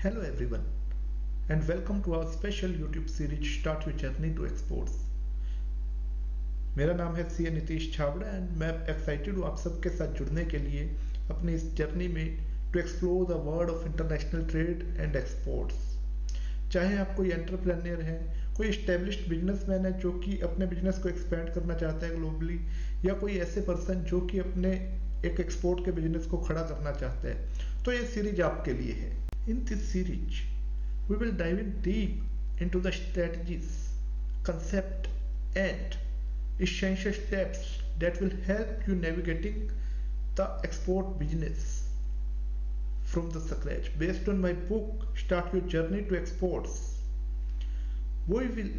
Hello everyone and welcome to our special YouTube series Start Your Journey to Exports। मेरा नाम है सी Nitish Chhabra and मैं excited हूँ आप सबके साथ जुड़ने के लिए अपनी इस जर्नी में to explore the world of international trade and exports. चाहे आप कोई एंटरप्रेन्योर है, कोई इस्टेब्लिश्ड बिजनेसमैन है जो कि अपने बिजनेस को एक्सपेंड करना चाहता है ग्लोबली, या कोई ऐसे पर्सन जो कि अपने एक एक्सपोर्ट के बिजनेस को खड़ा करना चाहता है, तो ये सीरीज आपके लिए है। In this series, we will dive in deep into the strategies, concept, and essential steps that will help you navigating the export business from the scratch. Based on my book, Start Your Journey to Exports, we will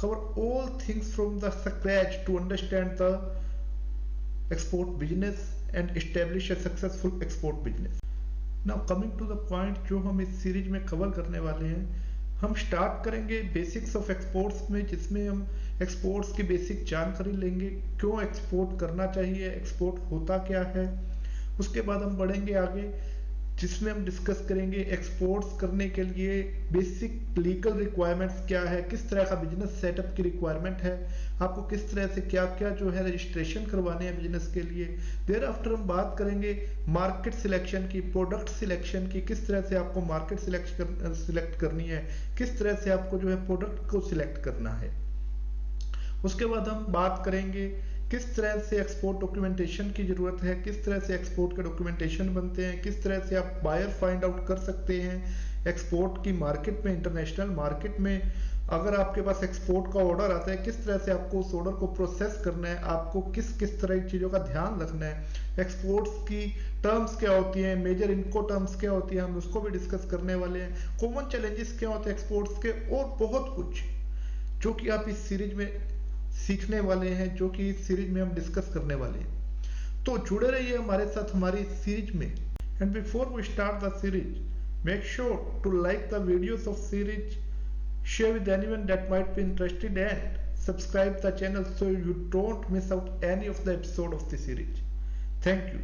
cover all things from the scratch to understand the export business and establish a successful export business. Now coming to the point, जो हम इस series में cover करने वाले हैं, हम start करेंगे basics of exports में, जिसमें हम एक्सपोर्ट्स की बेसिक जानकारी लेंगे, क्यों एक्सपोर्ट करना चाहिए, एक्सपोर्ट होता क्या है। उसके बाद हम बढ़ेंगे आगे, जिसमें हम डिस्कस करेंगे एक्सपोर्ट्स करने के लिए बेसिक लीगल रिक्वायरमेंट्स क्या है, किस तरह का बिजनेस सेटअप की रिक्वायरमेंट है, आपको किस तरह से क्या क्या जो है रजिस्ट्रेशन करवाने हैं बिजनेस के लिए। देयर आफ्टर हम बात करेंगे मार्केट सिलेक्शन की, प्रोडक्ट सिलेक्शन की, किस तरह से आपको मार्केट सिलेक्ट करनी है, किस तरह से आपको जो है प्रोडक्ट को सिलेक्ट करना है। उसके बाद हम बात करेंगे किस तरह से एक्सपोर्ट डॉक्यूमेंटेशन की जरूरत है, किस तरह से एक्सपोर्ट के डॉक्यूमेंटेशन बनते हैं, किस तरह से आप बायर फाइंड आउट कर सकते हैं एक्सपोर्ट की मार्केट में, इंटरनेशनल मार्केट में। अगर आपके पास एक्सपोर्ट का ऑर्डर आता है, किस तरह से आपको उस ऑर्डर को प्रोसेस करना है, आपको किस किस तरह की चीज़ों का ध्यान रखना है, एक्सपोर्ट्स की टर्म्स क्या होती हैं, मेजर इनको टर्म्स क्या होती हैं, हम उसको भी डिस्कस करने वाले हैं, कॉमन चैलेंजेस क्या होते हैं एक्सपोर्ट्स के, और बहुत कुछ जो कि आप इस सीरीज में सीखने वाले हैं, जो कि इस सीरीज में हम डिस्कस करने वाले हैं। तो जुड़े रहिए हमारे साथ हमारी इस सीरीज में। And before we start the series, make sure to like the videos of series, share with anyone that might be interested, and subscribe the channel so you don't miss out any of the episode of the series. Thank you.